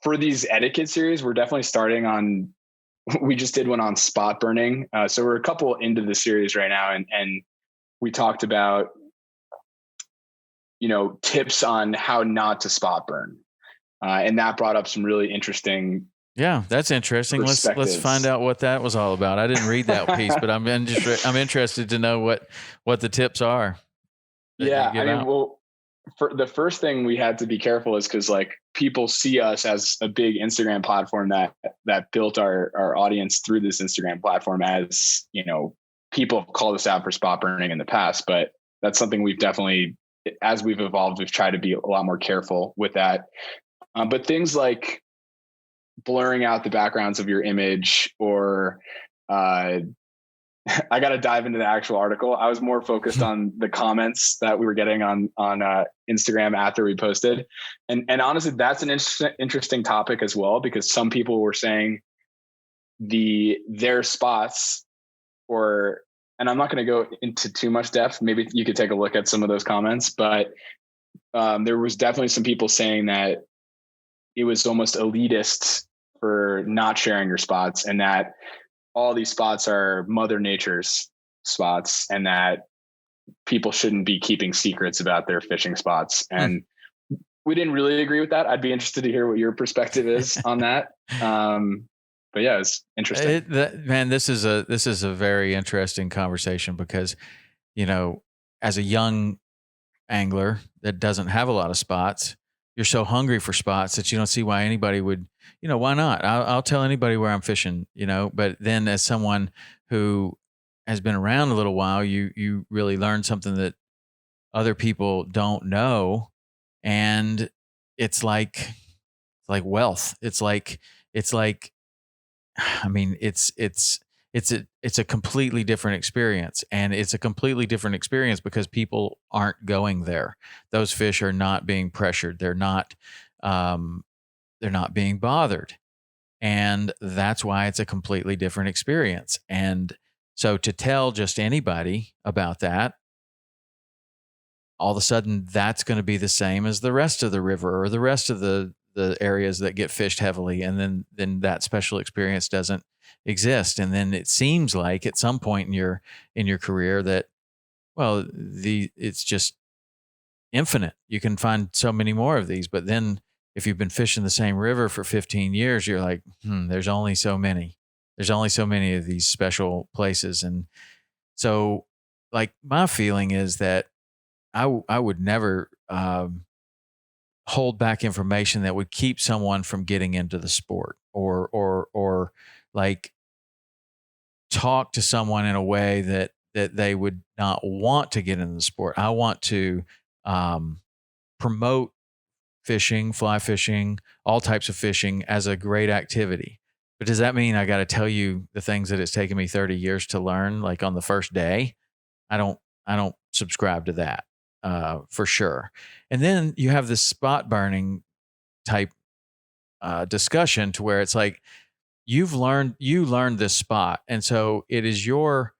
for these etiquette series, we're definitely starting on, we just did one on spot burning. So we're a couple into the series right now. And we talked about, tips on how not to spot burn. And that brought up some really interesting. Yeah, that's interesting. Let's find out what that was all about. I didn't read that piece, but I'm interested to know what the tips are. Yeah, I mean, well, for the first thing we had to be careful is because like people see us as a big Instagram platform that built our audience through this Instagram platform. As people have called us out for spot burning in the past, but that's something we've definitely, as we've evolved, we've tried to be a lot more careful with that. But things like blurring out the backgrounds of your image, or I got to dive into the actual article. I was more focused on the comments that we were getting on Instagram after we posted. And honestly, that's an interesting topic as well, because some people were saying their spots, and I'm not going to go into too much depth. Maybe you could take a look at some of those comments, but there was definitely some people saying that it was almost elitist for not sharing your spots, and that all these spots are Mother Nature's spots, and that people shouldn't be keeping secrets about their fishing spots. And we didn't really agree with that. I'd be interested to hear what your perspective is on that. But yeah, it's interesting. This is a very interesting conversation, because, as a young angler that doesn't have a lot of spots, you're so hungry for spots that you don't see why anybody would, why not? I'll tell anybody where I'm fishing, but then as someone who has been around a little while, you really learn something that other people don't know. And it's like wealth. It's like, I mean, it's a completely different experience, and it's a completely different experience because people aren't going there. Those fish are not being pressured. They're not being bothered. And that's why it's a completely different experience. And so to tell just anybody about that, all of a sudden that's going to be the same as the rest of the river or the rest of the areas that get fished heavily. And then that special experience doesn't exist. And then it seems like at some point in your career that, well, it's just infinite. You can find so many more of these. But then if you've been fishing the same river for 15 years, you're like, there's only so many. There's only so many of these special places. And so like my feeling is that I would never hold back information that would keep someone from getting into the sport, or like talk to someone in a way that they would not want to get into the sport. I want to promote fishing, fly fishing, all types of fishing as a great activity. But does that mean I got to tell you the things that it's taken me 30 years to learn, like on the first day? I don't subscribe to that. For sure. And then you have this spot burning type discussion to where it's like, you learned this spot. And so it is your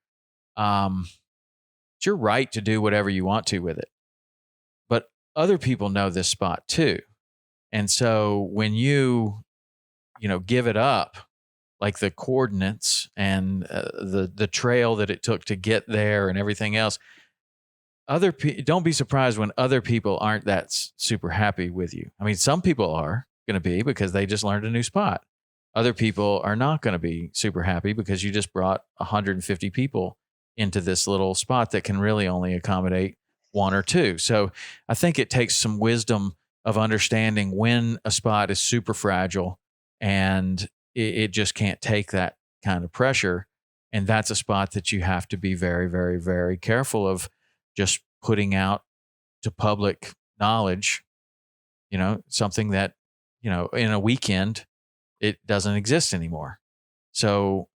right to do whatever you want to with it. But other people know this spot too. And so when you give it up, like the coordinates and the trail that it took to get there and everything else, don't be surprised when other people aren't that super happy with you. I mean, some people are going to be because they just learned a new spot. Other people are not going to be super happy because you just brought 150 people into this little spot that can really only accommodate one or two. So I think it takes some wisdom of understanding when a spot is super fragile and it just can't take that kind of pressure. And that's a spot that you have to be very, very, very careful of just putting out to public knowledge, something that, in a weekend, it doesn't exist anymore. So,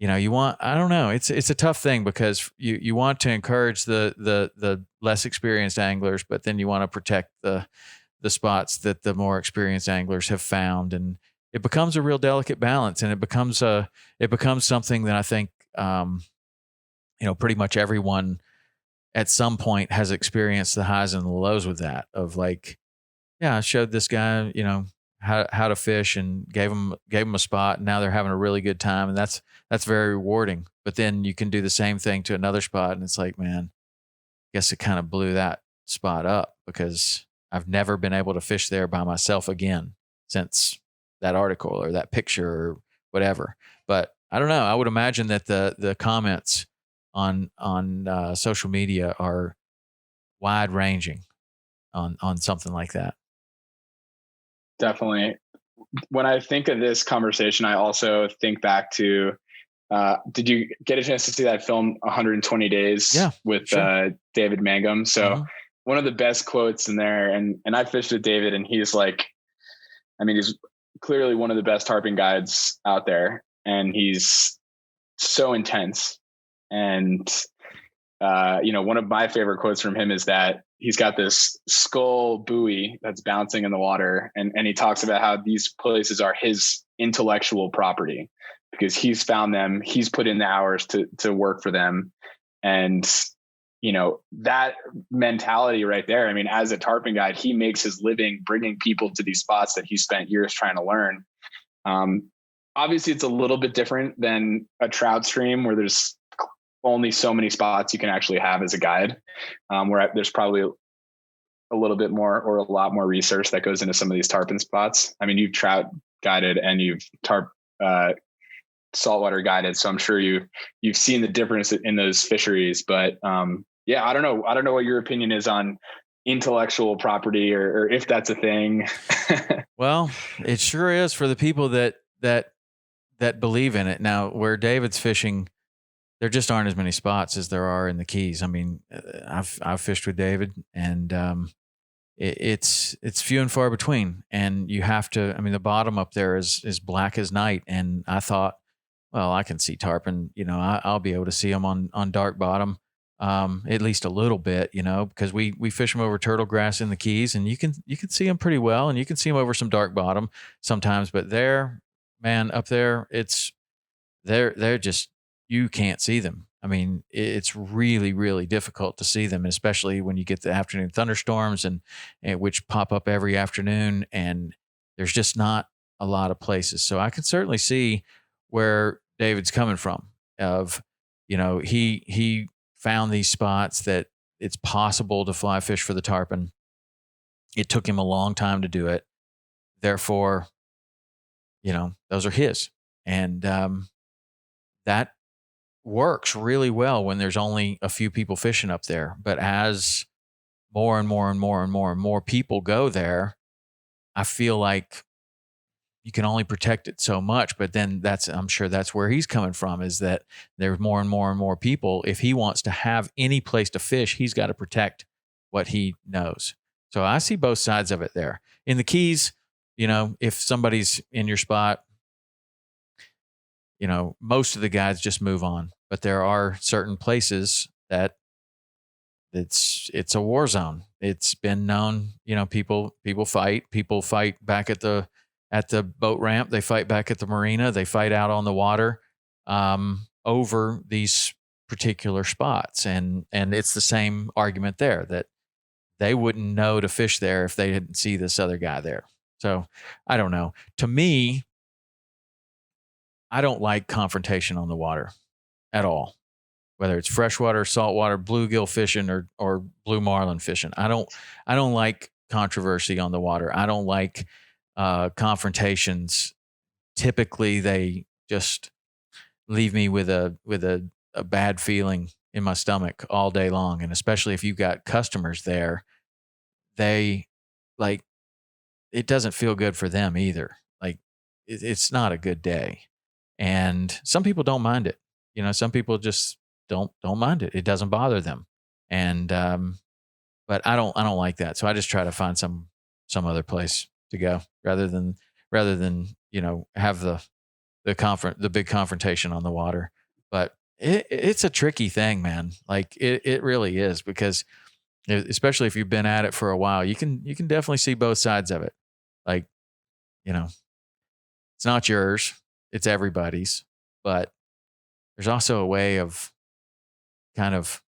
I don't know. It's a tough thing because you want to encourage the less experienced anglers, but then you want to protect the spots that the more experienced anglers have found. And it becomes a real delicate balance, and it becomes something that I think, pretty much everyone at some point has experienced the highs and the lows with that, of like, yeah, I showed this guy, how to fish and gave them a spot, and now they're having a really good time, and that's very rewarding. But then you can do the same thing to another spot, and it's like, man, I guess it kind of blew that spot up because I've never been able to fish there by myself again since that article or that picture or whatever. But I don't know. I would imagine that the comments on social media are wide ranging on something like that. Definitely. When I think of this conversation, I also think back to, did you get a chance to see that film 120 Days with sure. David Mangum? So one of the best quotes in there, and I fished with David, and he's like, I mean, he's clearly one of the best tarpon guides out there, and he's so intense. And, one of my favorite quotes from him is that he's got this skull buoy that's bouncing in the water. And he talks about how these places are his intellectual property because he's found them, he's put in the hours to work for them. And, that mentality right there. I mean, as a tarpon guide, he makes his living bringing people to these spots that he spent years trying to learn. Obviously it's a little bit different than a trout stream where there's only so many spots you can actually have as a guide, where there's probably a little bit more or a lot more research that goes into some of these tarpon spots. I mean, you've trout guided and you've saltwater guided, so I'm sure you've seen the difference in those fisheries. But I don't know. I don't know what your opinion is on intellectual property or if that's a thing. Well, it sure is for the people that believe in it. Now, where David's fishing, there just aren't as many spots as there are in the Keys. I mean, I've fished with David, and it's few and far between. And you have to. I mean, the bottom up there is black as night. And I thought, well, I can see tarpon. I'll be able to see them on dark bottom, at least a little bit. Because we fish them over turtle grass in the Keys, and you can see them pretty well, and you can see them over some dark bottom sometimes. But there, man, up there, they're just. You can't see them. I mean, it's really, really difficult to see them, especially when you get the afternoon thunderstorms and which pop up every afternoon, and there's just not a lot of places. So I can certainly see where David's coming from of, he found these spots that it's possible to fly fish for the tarpon. It took him a long time to do it. Therefore, those are his. And that works really well when there's only a few people fishing up there. But as more and more and more and more and more people go there, I feel like you can only protect it so much. But then I'm sure that's where he's coming from, is that there's more and more and more people. If he wants to have any place to fish, he's got to protect what he knows. So I see both sides of it there. In the Keys, if somebody's in your spot, most of the guides just move on, but there are certain places that it's a war zone. It's been known, people fight back at the boat ramp. They fight back at the marina. They fight out on the water, over these particular spots. And it's the same argument there that they wouldn't know to fish there if they didn't see this other guy there. So I don't know. To me, I don't like confrontation on the water at all, whether it's freshwater, saltwater, bluegill fishing or blue marlin fishing. I don't like controversy on the water. I don't like confrontations. Typically, they just leave me with a bad feeling in my stomach all day long. And especially if you've got customers there, it doesn't feel good for them either. Like it's not a good day. And some people don't mind it. Some people just don't mind it. It doesn't bother them. And but I don't like that. So I just try to find some other place to go rather than have the big confrontation on the water. But it's a tricky thing, man. Like it really is, because especially if you've been at it for a while, you can definitely see both sides of it. Like, it's not yours. It's everybody's, but there's also a way of kind of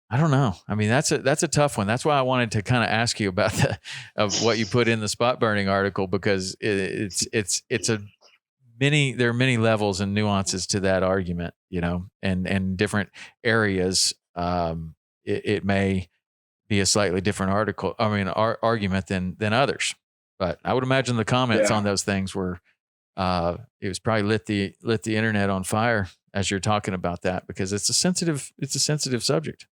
I don't know. I mean, that's a tough one. That's why I wanted to kind of ask you about of what you put in the spot burning article, because it's a there are many levels and nuances to that argument, and different areas. It may be a slightly different argument than others. But I would imagine the comments on those things were, it was probably lit the internet on fire as you're talking about that, because it's a sensitive subject.